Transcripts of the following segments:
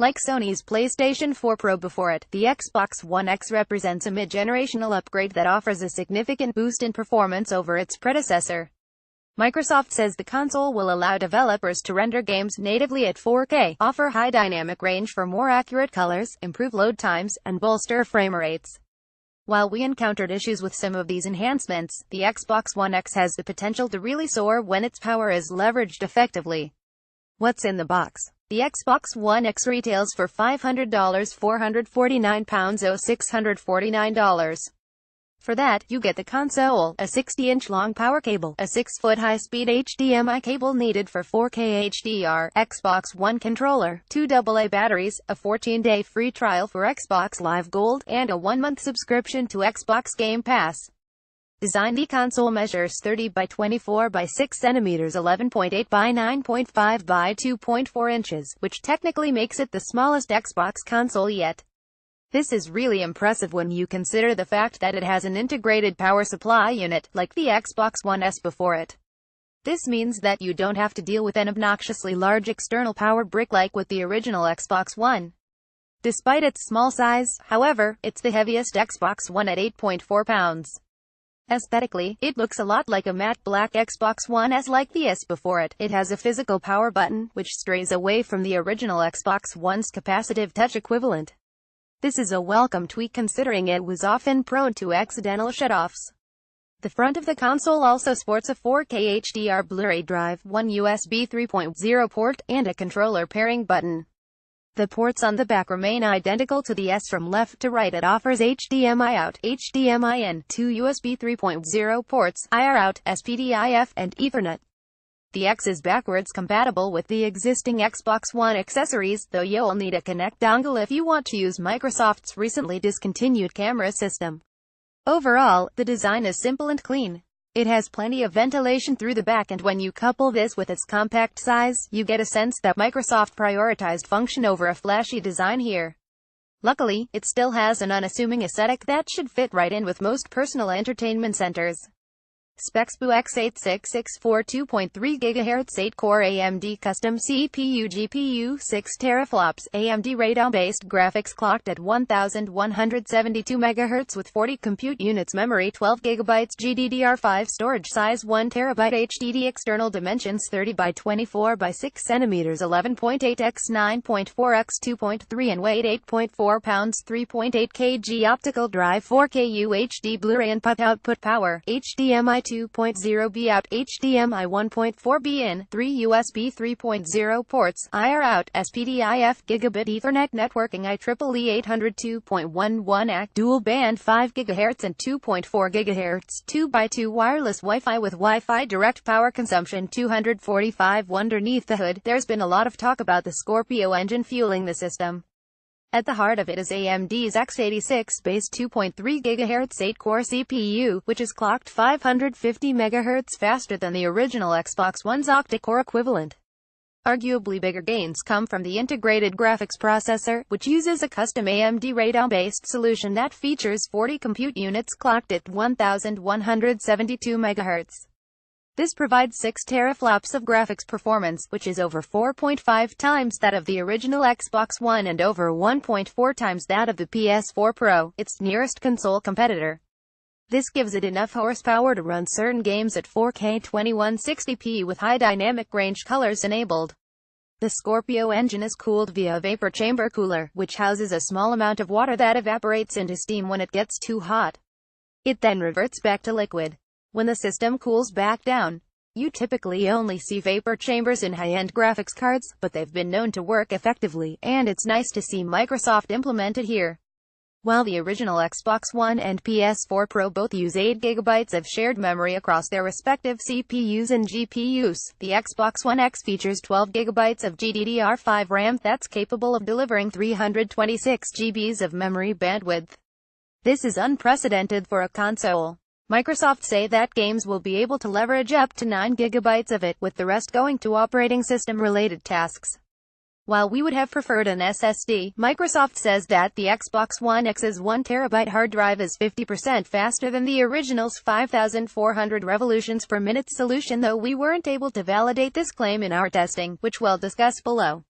Like Sony's PlayStation 4 Pro before it, the Xbox One X represents a mid-generational upgrade that offers a significant boost in performance over its predecessor. Microsoft says the console will allow developers to render games natively at 4K, offer high dynamic range for more accurate colors, improve load times, and bolster frame rates. While we encountered issues with some of these enhancements, the Xbox One X has the potential to really soar when its power is leveraged effectively. What's in the box? The Xbox One X retails for $500, £449 or $649. For that, you get the console, a 60-inch long power cable, a 6-foot high-speed HDMI cable needed for 4K HDR, Xbox One controller, 2 AA batteries, a 14-day free trial for Xbox Live Gold, and a 1-month subscription to Xbox Game Pass. Design: the console measures 30 by 24 by 6 centimeters, 11.8 by 9.5 by 2.4 inches, which technically makes it the smallest Xbox console yet. This is really impressive when you consider the fact that it has an integrated power supply unit, like the Xbox One S before it. This means that you don't have to deal with an obnoxiously large external power brick like with the original Xbox One. Despite its small size, however, it's the heaviest Xbox One at 8.4 pounds. Aesthetically, it looks a lot like a matte black Xbox One S like the S before it. It has a physical power button, which strays away from the original Xbox One's capacitive touch equivalent. This is a welcome tweak considering it was often prone to accidental shutoffs. The front of the console also sports a 4K HDR Blu-ray drive, one USB 3.0 port, and a controller pairing button. The ports on the back remain identical to the S from left to right. It offers HDMI out, HDMI in, 2 USB 3.0 ports, IR out, SPDIF, and Ethernet. The X is backwards compatible with the existing Xbox One accessories, though you'll need a Kinect dongle if you want to use Microsoft's recently discontinued camera system. Overall, the design is simple and clean. It has plenty of ventilation through the back, and when you couple this with its compact size, you get a sense that Microsoft prioritized function over a flashy design here. Luckily, it still has an unassuming aesthetic that should fit right in with most personal entertainment centers. Specs: X8664 2.3 GHz 8-core AMD custom CPU GPU 6 teraflops, AMD Radeon-based graphics clocked at 1172 MHz with 40 compute units, memory 12 GB, GDDR5 storage, size 1 TB, HDD, external dimensions 30 by 24 by 6 cm, 11.8 x 9.4 x 2.3 and weight 8.4 pounds, 3.8 kg, optical drive, 4K UHD Blu-ray input, output power, HDMI 2.0B out, HDMI 1.4B in, 3 USB 3.0 ports, IR out, SPDIF, Gigabit Ethernet networking, IEEE 802.11 AC, dual band 5 GHz and 2.4 GHz, 2x2 wireless Wi-Fi with Wi-Fi direct power consumption 245. Underneath the hood, there's been a lot of talk about the Scorpio engine fueling the system. At the heart of it is AMD's x86-based 2.3 GHz 8-core CPU, which is clocked 550 MHz faster than the original Xbox One's octa-core equivalent. Arguably bigger gains come from the integrated graphics processor, which uses a custom AMD Radeon-based solution that features 40 compute units clocked at 1172 MHz. This provides 6 teraflops of graphics performance, which is over 4.5 times that of the original Xbox One and over 1.4 times that of the PS4 Pro, its nearest console competitor. This gives it enough horsepower to run certain games at 4K 2160p with high dynamic range colors enabled. The Scorpio engine is cooled via a vapor chamber cooler, which houses a small amount of water that evaporates into steam when it gets too hot. It then reverts back to liquid. When the system cools back down, you typically only see vapor chambers in high-end graphics cards, but they've been known to work effectively, and it's nice to see Microsoft implement it here. While the original Xbox One and PS4 Pro both use 8 GB of shared memory across their respective CPUs and GPUs, the Xbox One X features 12 GB of GDDR5 RAM that's capable of delivering 326 GB of memory bandwidth. This is unprecedented for a console. Microsoft say that games will be able to leverage up to 9 GB of it, with the rest going to operating system-related tasks. While we would have preferred an SSD, Microsoft says that the Xbox One X's 1 TB hard drive is 50% faster than the original's 5,400 revolutions per minute solution, though we weren't able to validate this claim in our testing, which we'll discuss below.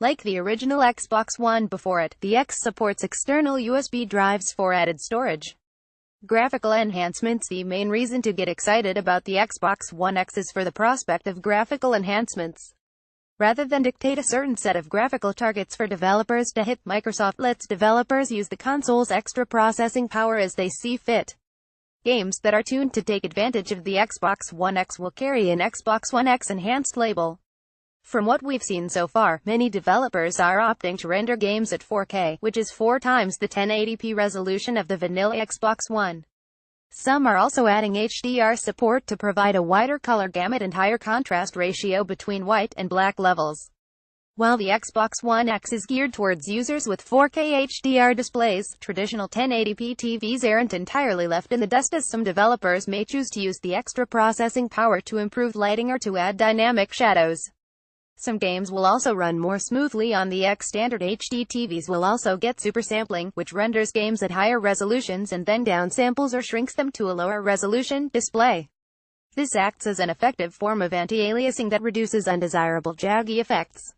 Like the original Xbox One before it, the X supports external USB drives for added storage. Graphical enhancements. The main reason to get excited about the Xbox One X is for the prospect of graphical enhancements. Rather than dictate a certain set of graphical targets for developers to hit, Microsoft lets developers use the console's extra processing power as they see fit. Games that are tuned to take advantage of the Xbox One X will carry an Xbox One X enhanced label. From what we've seen so far, many developers are opting to render games at 4K, which is 4 times the 1080p resolution of the vanilla Xbox One. Some are also adding HDR support to provide a wider color gamut and higher contrast ratio between white and black levels. While the Xbox One X is geared towards users with 4K HDR displays, traditional 1080p TVs aren't entirely left in the dust, as some developers may choose to use the extra processing power to improve lighting or to add dynamic shadows. Some games will also run more smoothly on the X. Standard HD TVs will also get super sampling, which renders games at higher resolutions and then downsamples or shrinks them to a lower resolution display. This acts as an effective form of anti-aliasing that reduces undesirable jaggy effects.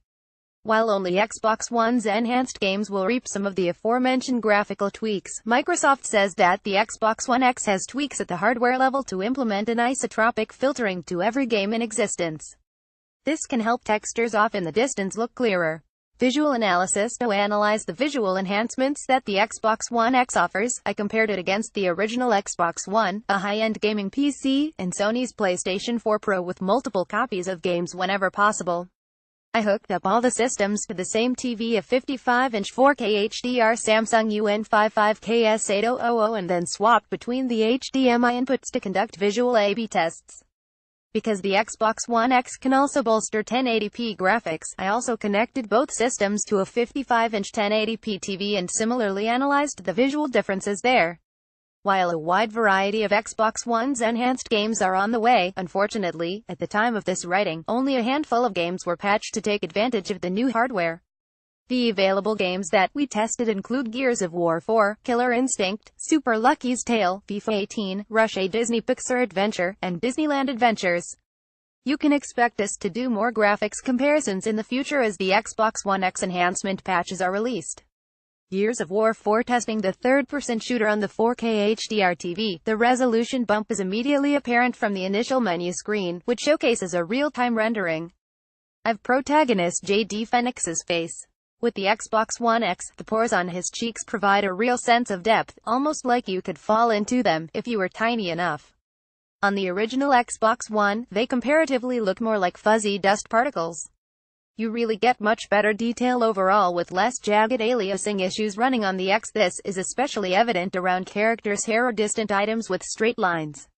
While only Xbox One's enhanced games will reap some of the aforementioned graphical tweaks, Microsoft says that the Xbox One X has tweaks at the hardware level to implement an isotropic filtering to every game in existence. This can help textures off in the distance look clearer. Visual analysis. To analyze the visual enhancements that the Xbox One X offers, I compared it against the original Xbox One, a high-end gaming PC, and Sony's PlayStation 4 Pro with multiple copies of games whenever possible. I hooked up all the systems to the same TV, a 55-inch 4K HDR Samsung UN55KS8000, and then swapped between the HDMI inputs to conduct visual A/B tests. Because the Xbox One X can also bolster 1080p graphics, I also connected both systems to a 55-inch 1080p TV and similarly analyzed the visual differences there. While a wide variety of Xbox One's enhanced games are on the way, unfortunately, at the time of this writing, only a handful of games were patched to take advantage of the new hardware. The available games that we tested include Gears of War 4, Killer Instinct, Super Lucky's Tale, FIFA 18, Rush A Disney Pixar Adventure, and Disneyland Adventures. You can expect us to do more graphics comparisons in the future as the Xbox One X enhancement patches are released. Gears of War 4 testing the third-person shooter on the 4K HDR TV. The resolution bump is immediately apparent from the initial menu screen, which showcases a real-time rendering of protagonist J.D. Phoenix's face. With the Xbox One X, the pores on his cheeks provide a real sense of depth, almost like you could fall into them, if you were tiny enough. On the original Xbox One, they comparatively look more like fuzzy dust particles. You really get much better detail overall with less jagged aliasing issues running on the X. This is especially evident around characters' hair or distant items with straight lines.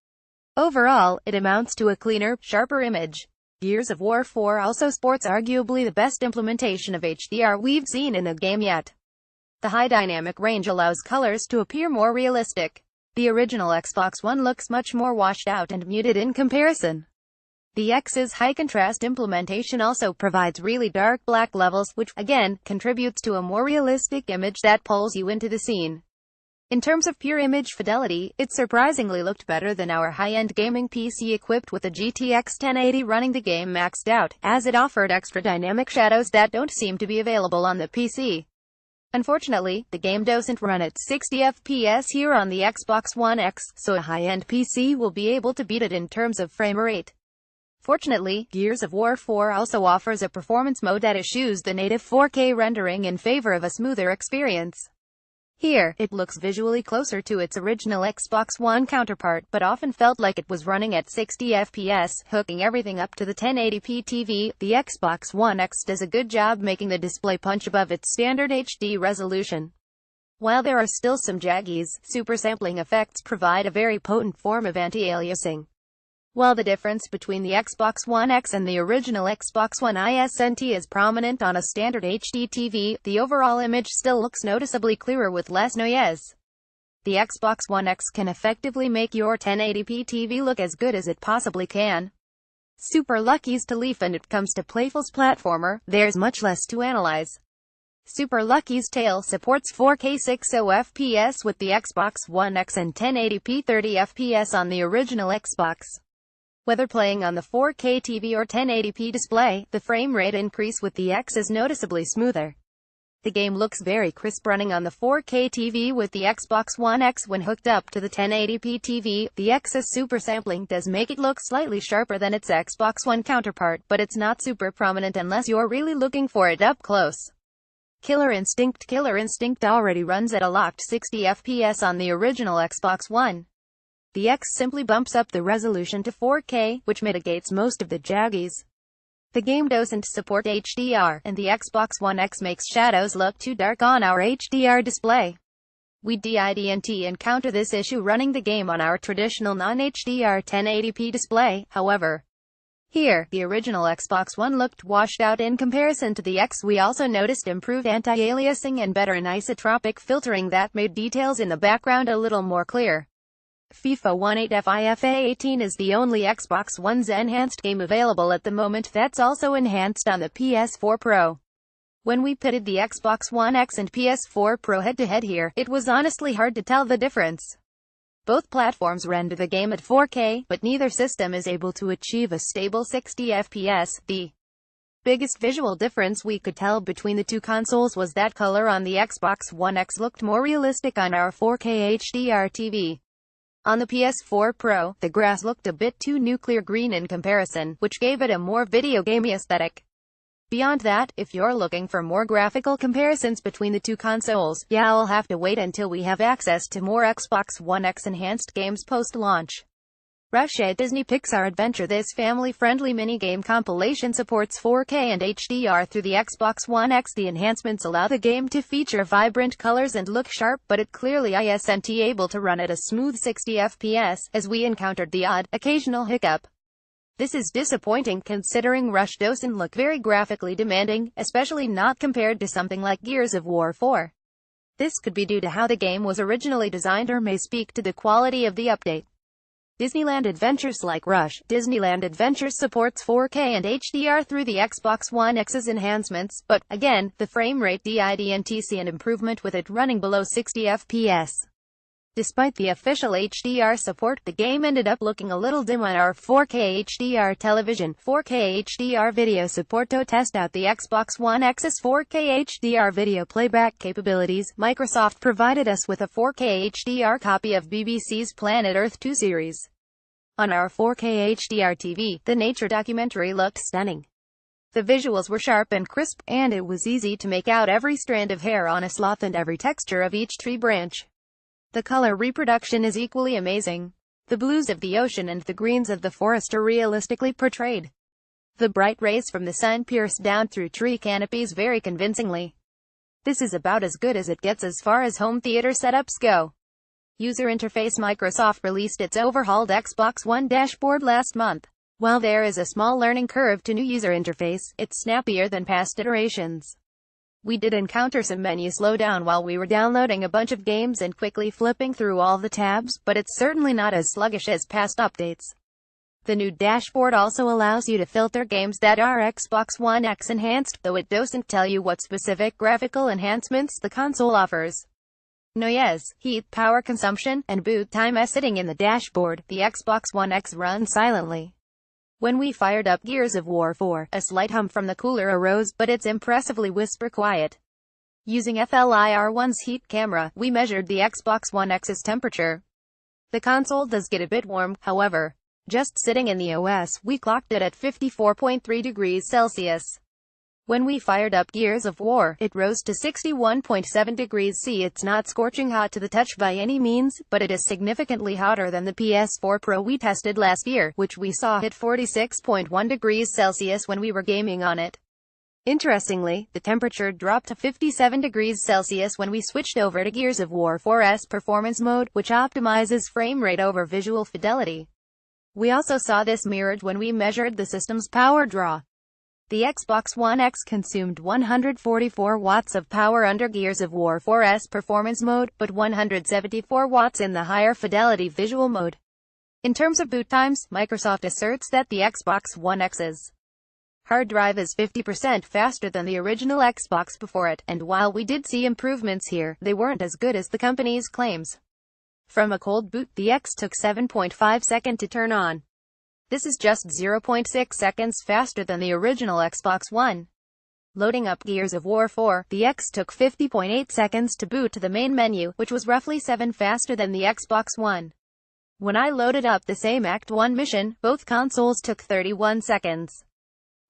Overall, it amounts to a cleaner, sharper image. Gears of War 4 also sports arguably the best implementation of HDR we've seen in a game yet. The high dynamic range allows colors to appear more realistic. The original Xbox One looks much more washed out and muted in comparison. The X's high contrast implementation also provides really dark black levels, which, again, contributes to a more realistic image that pulls you into the scene. In terms of pure image fidelity, it surprisingly looked better than our high-end gaming PC equipped with a GTX 1080 running the game maxed out, as it offered extra dynamic shadows that don't seem to be available on the PC. Unfortunately, the game doesn't run at 60 FPS here on the Xbox One X, so a high-end PC will be able to beat it in terms of frame rate. Fortunately, Gears of War 4 also offers a performance mode that eschews the native 4K rendering in favor of a smoother experience. Here, it looks visually closer to its original Xbox One counterpart, but often felt like it was running at 60 FPS. Hooking everything up to the 1080p TV, the Xbox One X does a good job making the display punch above its standard HD resolution. While there are still some jaggies, super sampling effects provide a very potent form of anti-aliasing. While the difference between the Xbox One X and the original Xbox One isn't as prominent on a standard HD TV, the overall image still looks noticeably clearer with less noise. The Xbox One X can effectively make your 1080p TV look as good as it possibly can. Super Lucky's to leaf. When it comes to playful's platformer, there's much less to analyze. Super Lucky's Tale supports 4K 60 FPS with the Xbox One X and 1080p 30 FPS on the original Xbox. Whether playing on the 4K TV or 1080p display, the frame rate increase with the X is noticeably smoother. The game looks very crisp running on the 4K TV with the Xbox One X when hooked up to the 1080p TV. The X's super sampling does make it look slightly sharper than its Xbox One counterpart, but it's not super prominent unless you're really looking for it up close. Killer Instinct already runs at a locked 60 FPS on the original Xbox One. The X simply bumps up the resolution to 4K, which mitigates most of the jaggies. The game doesn't support HDR, and the Xbox One X makes shadows look too dark on our HDR display. We didn't encounter this issue running the game on our traditional non-HDR 1080p display, however. Here, the original Xbox One looked washed out in comparison to the X. We also noticed improved anti-aliasing and better anisotropic filtering that made details in the background a little more clear. FIFA 18 FIFA 18 is the only Xbox One's enhanced game available at the moment that's also enhanced on the PS4 Pro. When we pitted the Xbox One X and PS4 Pro head-to-head here, it was honestly hard to tell the difference. Both platforms render the game at 4K, but neither system is able to achieve a stable 60 FPS. The biggest visual difference we could tell between the two consoles was that color on the Xbox One X looked more realistic on our 4K HDR TV. On the PS4 Pro, the grass looked a bit too nuclear green in comparison, which gave it a more video gamey aesthetic. Beyond that, if you're looking for more graphical comparisons between the two consoles, I'll have to wait until we have access to more Xbox One X enhanced games post-launch. Rush A Disney Pixar Adventure. This family-friendly minigame compilation supports 4K and HDR through the Xbox One X. The enhancements allow the game to feature vibrant colors and look sharp, but it clearly isn't able to run at a smooth 60 FPS, as we encountered the odd, occasional hiccup. This is disappointing considering Rush doesn't look very graphically demanding, especially not compared to something like Gears of War 4. This could be due to how the game was originally designed or may speak to the quality of the update. Disneyland Adventures. Like Rush, Disneyland Adventures supports 4K and HDR through the Xbox One X's enhancements, but, again, the frame rate didn't see an improvement with it running below 60 FPS. Despite the official HDR support, the game ended up looking a little dim on our 4K HDR television. 4K HDR video support. To test out the Xbox One X's 4K HDR video playback capabilities, Microsoft provided us with a 4K HDR copy of BBC's Planet Earth 2 series. On our 4K HDR TV, the nature documentary looked stunning. The visuals were sharp and crisp, and it was easy to make out every strand of hair on a sloth and every texture of each tree branch. The color reproduction is equally amazing. The blues of the ocean and the greens of the forest are realistically portrayed. The bright rays from the sun pierce down through tree canopies very convincingly. This is about as good as it gets as far as home theater setups go. User interface. Microsoft released its overhauled Xbox One dashboard last month. While there is a small learning curve to new user interface, it's snappier than past iterations. We did encounter some menu slowdown while we were downloading a bunch of games and quickly flipping through all the tabs, but it's certainly not as sluggish as past updates. The new dashboard also allows you to filter games that are Xbox One X enhanced, though it doesn't tell you what specific graphical enhancements the console offers. Noise, heat, power consumption, and boot time. Sitting in the dashboard, the Xbox One X runs silently. When we fired up Gears of War 4, a slight hum from the cooler arose, but it's impressively whisper quiet. Using FLIR1's heat camera, we measured the Xbox One X's temperature. The console does get a bit warm, however. Just sitting in the OS, we clocked it at 54.3 degrees Celsius. When we fired up Gears of War, it rose to 61.7 degrees C. It's not scorching hot to the touch by any means, but it is significantly hotter than the PS4 Pro we tested last year, which we saw hit 46.1 degrees Celsius when we were gaming on it. Interestingly, the temperature dropped to 57 degrees Celsius when we switched over to Gears of War 4's performance mode, which optimizes frame rate over visual fidelity. We also saw this mirrored when we measured the system's power draw. The Xbox One X consumed 144 watts of power under Gears of War 4's performance mode, but 174 watts in the higher fidelity visual mode. In terms of boot times, Microsoft asserts that the Xbox One X's hard drive is 50% faster than the original Xbox before it, and while we did see improvements here, they weren't as good as the company's claims. From a cold boot, the X took 7.5 seconds to turn on. This is just 0.6 seconds faster than the original Xbox One. Loading up Gears of War 4, the X took 50.8 seconds to boot to the main menu, which was roughly 7 faster than the Xbox One. When I loaded up the same Act 1 mission, both consoles took 31 seconds.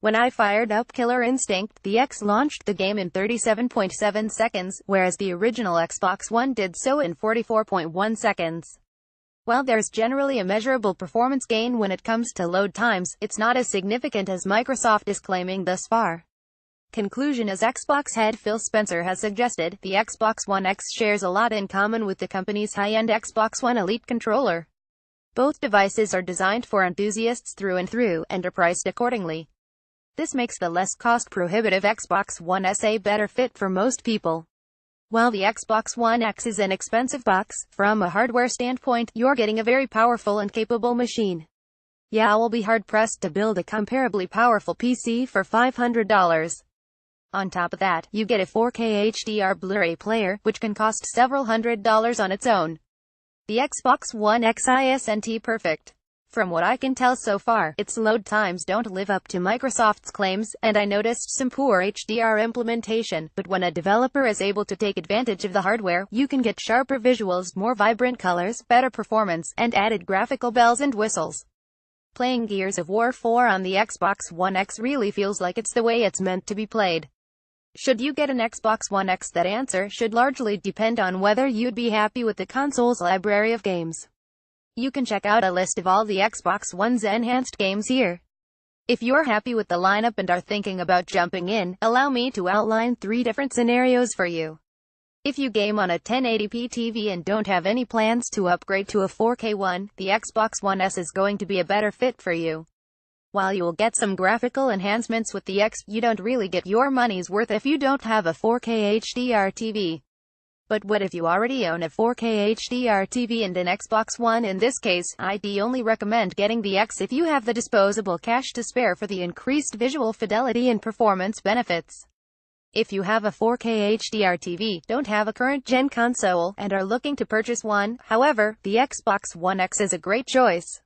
When I fired up Killer Instinct, the X launched the game in 37.7 seconds, whereas the original Xbox One did so in 44.1 seconds. While there's generally a measurable performance gain when it comes to load times, it's not as significant as Microsoft is claiming thus far. Conclusion: as Xbox head Phil Spencer has suggested, the Xbox One X shares a lot in common with the company's high-end Xbox One Elite controller. Both devices are designed for enthusiasts through and through, and are priced accordingly. This makes the less cost-prohibitive Xbox One S a better fit for most people. While the Xbox One X is an expensive box, from a hardware standpoint, you're getting a very powerful and capable machine. Yeah, I will be hard-pressed to build a comparably powerful PC for $500. On top of that, you get a 4K HDR Blu-ray player, which can cost several $100s on its own. The Xbox One X isn't perfect. From what I can tell so far, its load times don't live up to Microsoft's claims, and I noticed some poor HDR implementation, but when a developer is able to take advantage of the hardware, you can get sharper visuals, more vibrant colors, better performance, and added graphical bells and whistles. Playing Gears of War 4 on the Xbox One X really feels like it's the way it's meant to be played. Should you get an Xbox One X? That answer should largely depend on whether you'd be happy with the console's library of games. You can check out a list of all the Xbox One's enhanced games here. If you're happy with the lineup and are thinking about jumping in, allow me to outline 3 different scenarios for you. If you game on a 1080p TV and don't have any plans to upgrade to a 4K one, the Xbox One S is going to be a better fit for you. While you'll get some graphical enhancements with the X, you don't really get your money's worth if you don't have a 4K HDR TV. But what if you already own a 4K HDR TV and an Xbox One? In this case, I'd only recommend getting the X if you have the disposable cash to spare for the increased visual fidelity and performance benefits. If you have a 4K HDR TV, don't have a current-gen console, and are looking to purchase one, however, the Xbox One X is a great choice.